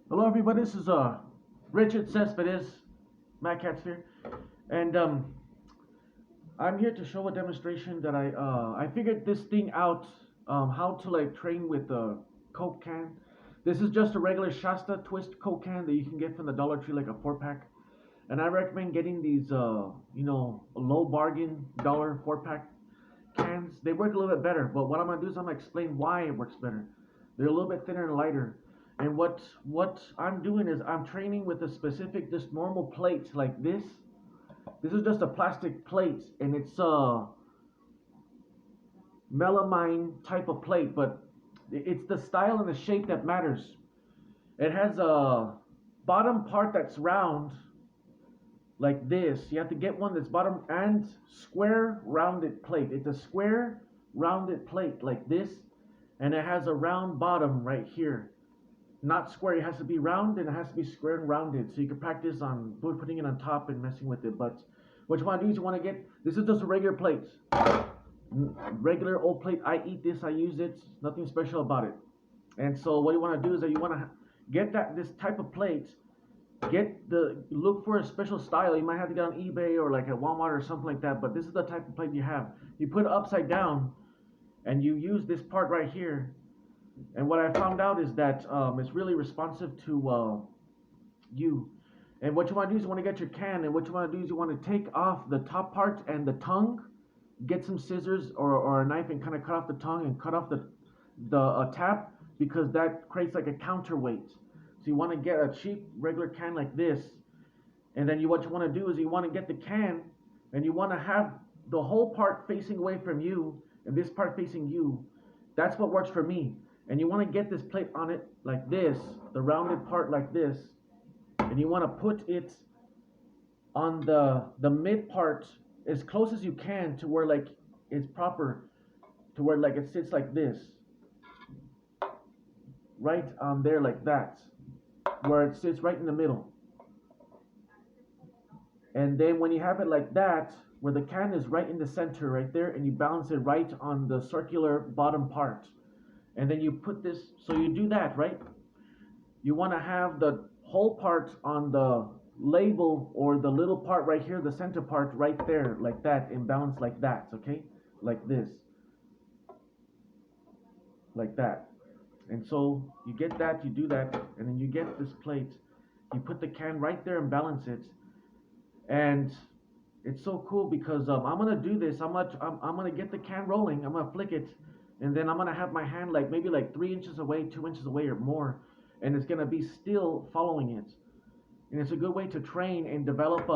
Hello, everybody. This is Richard Cespedes, Matt Cats here, and I'm here to show a demonstration that I figured this thing out, how to like train with a Coke can. This is just a regular Shasta Twist Coke can that you can get from the Dollar Tree, like a 4 pack, and I recommend getting these a low bargain dollar 4 pack cans. They work a little bit better, but what I'm gonna do is I'm gonna explain why it works better. They're a little bit thinner and lighter. And what I'm doing is I'm training with a specific just normal plate like this. This is just a plastic plate, and it's a melamine type of plate, but it's the style and the shape that matters. It has a bottom part that's round like this. You have to get one that's bottom and square rounded plate. It's a square rounded plate like this, and it has a round bottom right here. Not square, it has to be round and it has to be square and rounded. So you can practice on putting it on top and messing with it. But what you want to do is you want to get, this is just a regular plate. Regular old plate. I eat this, I use it, nothing special about it. And so what you want to do is that you want to get this type of plate. Look for a special style. You might have to get on eBay or like at Walmart or something like that. But this is the type of plate you have. You put it upside down and you use this part right here. And what I found out is that it's really responsive to you. And what you want to do is you want to get your can, and what you want to do is you want to take off the top part and the tongue. Get some scissors or a knife and kind of cut off the tongue and cut off the tap, because that creates like a counterweight. So you want to get a cheap regular can like this, and then what you want to do is you want to get the can, and you want to have the whole part facing away from you and this part facing you. That's what works for me. And you want to get this plate on it like this, the rounded part like this, and you want to put it on the mid part as close as you can to where like it's proper, to where like it sits like this, right on there like that, where it sits right in the middle. And then when you have it like that, where the can is right in the center right there, and you balance it right on the circular bottom part, and then you put this, so you do that, right? You want to have the whole part on the label, or the little part right here, the center part right there, like that, in balance like that, okay? Like this, like that. And so you get that, you do that, and then you get this plate. You put the can right there and balance it. And it's so cool because I'm gonna do this. I'm gonna get the can rolling. I'm gonna flick it, and then I'm gonna have my hand like maybe like 3 inches away, 2 inches away, or more, and it's gonna be still following it. And it's a good way to train and develop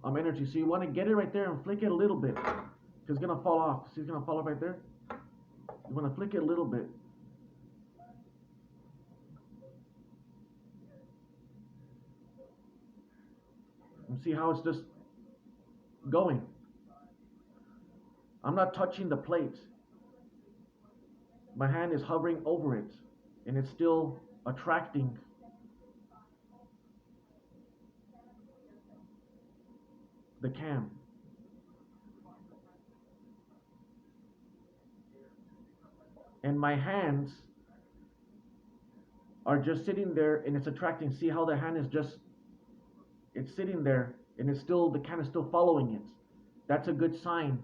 energy. So you want to get it right there and flick it a little bit, because it's gonna fall off. See, it's gonna fall off right there. You want to flick it a little bit. And see how it's just going. I'm not touching the plate. My hand is hovering over it, and it's still attracting the can. And my hands are just sitting there, and it's attracting. See how the hand is just, it's sitting there, and it's still, the can is still following it. That's a good sign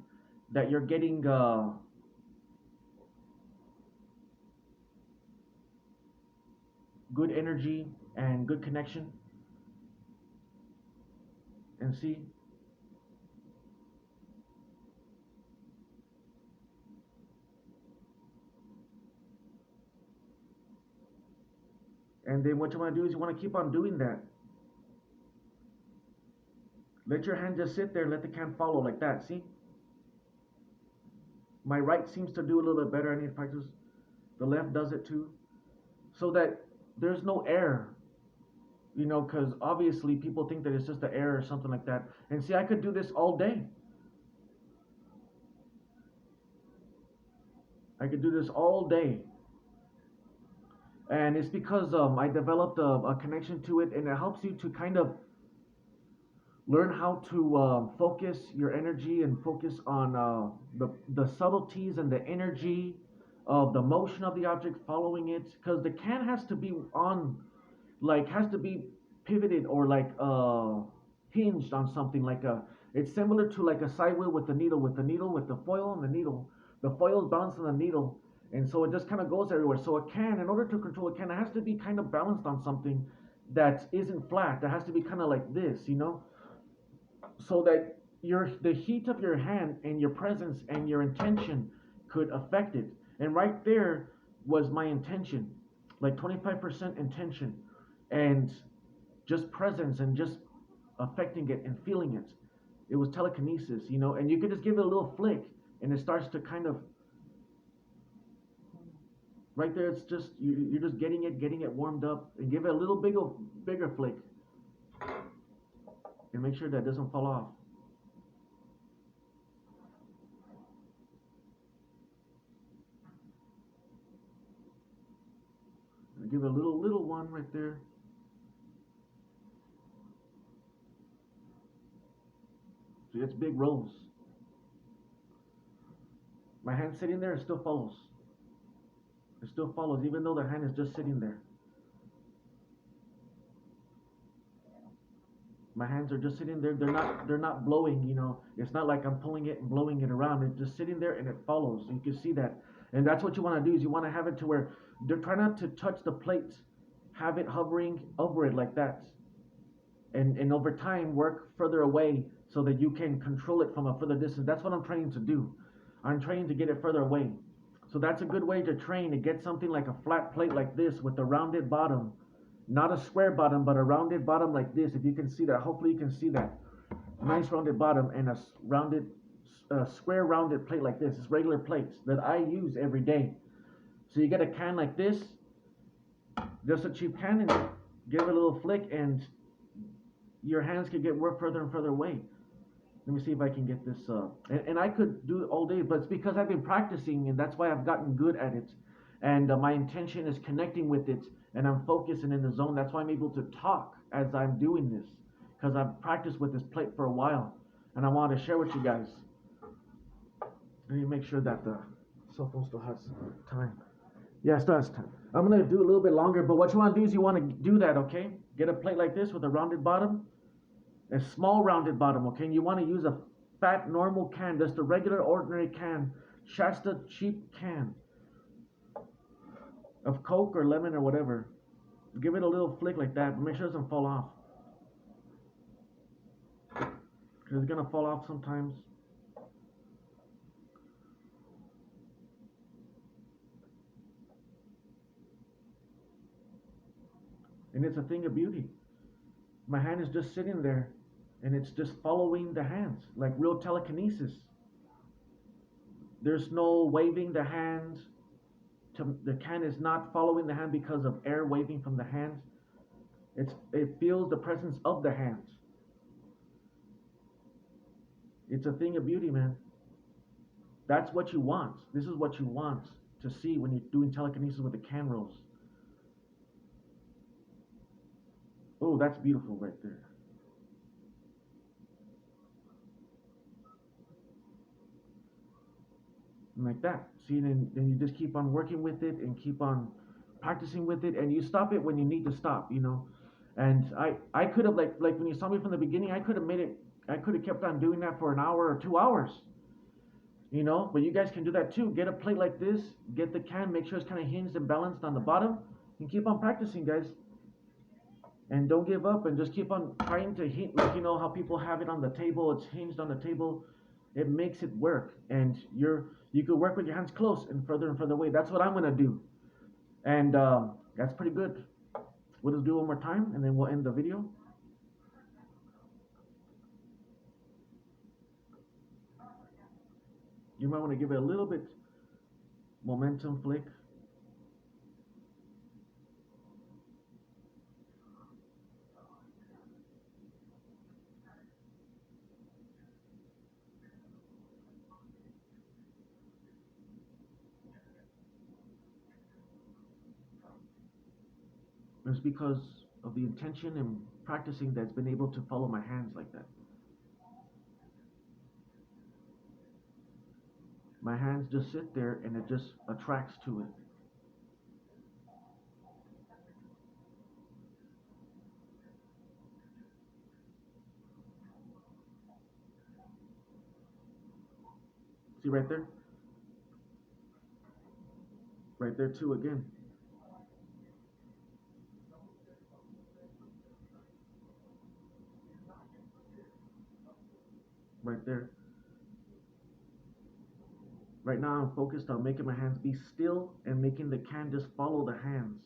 that you're getting good energy and good connection. And see, and then what you want to do is you want to keep on doing that. Let your hand just sit there, let the can follow like that. See, my right seems to do a little bit better. I need to practice. The left does it too, so that there's no air, because obviously people think that it's just the air or something like that. And see, I could do this all day. I could do this all day. And it's because I developed a connection to it, and it helps you to kind of learn how to focus your energy and focus on the subtleties and the energy of the motion of the object following it, because the can has to be on like has to be pivoted or like hinged on something like a it's similar to like a side wheel with the needle with the foil and the needle. The foil is balanced on the needle, and so it just kind of goes everywhere. So a can, in order to control a can, it has to be kind of balanced on something that isn't flat. That has to be kind of like this, you know, so that your the heat of your hand and your presence and your intention could affect it. And right there was my intention, like 25% intention, and just presence and just affecting it and feeling it. It was telekinesis, you know, and you could just give it a little flick and it starts to kind of right there. It's just you're just getting it warmed up, and give it a little bigger flick, and make sure that doesn't fall off. And give it a little one right there. So it's big rolls. My hand sitting there, it still follows. It still follows, even though the hand is just sitting there. My hands are just sitting there. They're not blowing, you know. It's not like I'm pulling it and blowing it around. It's just sitting there and it follows. You can see that. And that's what you want to do is you want to have it to where they're trying not to touch the plate. Have it hovering over it like that. And over time work further away so that you can control it from a further distance. That's what I'm trying to do. I'm trying to get it further away. So that's a good way to train to get something like a flat plate like this with a rounded bottom. Not a square bottom, but a rounded bottom like this. If you can see that, hopefully you can see that. Nice rounded bottom and a rounded, square rounded plate like this. It's regular plates that I use every day. So you get a can like this, just a cheap can, and give it a little flick, and your hands can get more further and further away. Let me see if I can get this. And I could do it all day, but it's because I've been practicing, and that's why I've gotten good at it. And my intention is connecting with it, and I'm focused and in the zone. That's why I'm able to talk as I'm doing this, because I've practiced with this plate for a while, and I want to share with you guys. Let me make sure that the cell phone still has time. Yeah, it still has time. I'm gonna do a little bit longer, but what you want to do is you want to do that, okay? Get a plate like this with a rounded bottom, a small rounded bottom, okay? And you want to use a fat normal can, just a regular ordinary can, Shasta cheap can of Coke or lemon or whatever. Give it a little flick like that, but make sure it doesn't fall off, because it's gonna fall off sometimes. And it's a thing of beauty. My hand is just sitting there, and it's just following the hands like real telekinesis. There's no waving the hand. The can is not following the hand because of air waving from the hands. It feels the presence of the hands. It's a thing of beauty, man. That's what you want. This is what you want to see when you're doing telekinesis with the can rolls. Oh, that's beautiful right there. And like that. See, then you just keep on working with it and keep on practicing with it, and you stop it when you need to stop, you know. And I could have like when you saw me from the beginning, I could have made it. I could have kept on doing that for an hour or 2 hours, you know. But you guys can do that too. Get a plate like this. Get the can. Make sure it's kind of hinged and balanced on the bottom, and keep on practicing, guys. And don't give up, and just keep on trying to hit, like, you know how people have it on the table, it's hinged on the table. It makes it work, and you could work with your hands close and further away. That's what I'm gonna do, and that's pretty good. We'll just do one more time, and then we'll end the video. You might want to give it a little bit momentum flick. It's because of the intention and practicing that's been able to follow my hands like that. My hands just sit there, and it just attracts to it. See right there? Right there too again. Right there. Right now I'm focused on making my hands be still and making the can just follow the hands.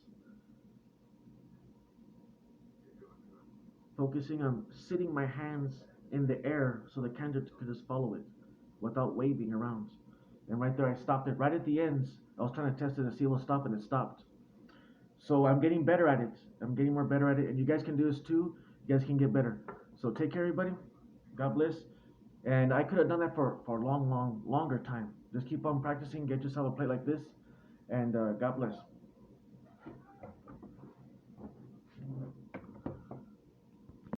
Focusing on sitting my hands in the air so the can could just follow it without waving around. And right there I stopped it. Right at the ends, I was trying to test it and see it will stop and it stopped. So I'm getting better at it. I'm getting more better at it. And you guys can do this too. You guys can get better. So take care everybody. God bless. And I could have done that for a longer time. Just keep on practicing. Get yourself a plate like this. And God bless.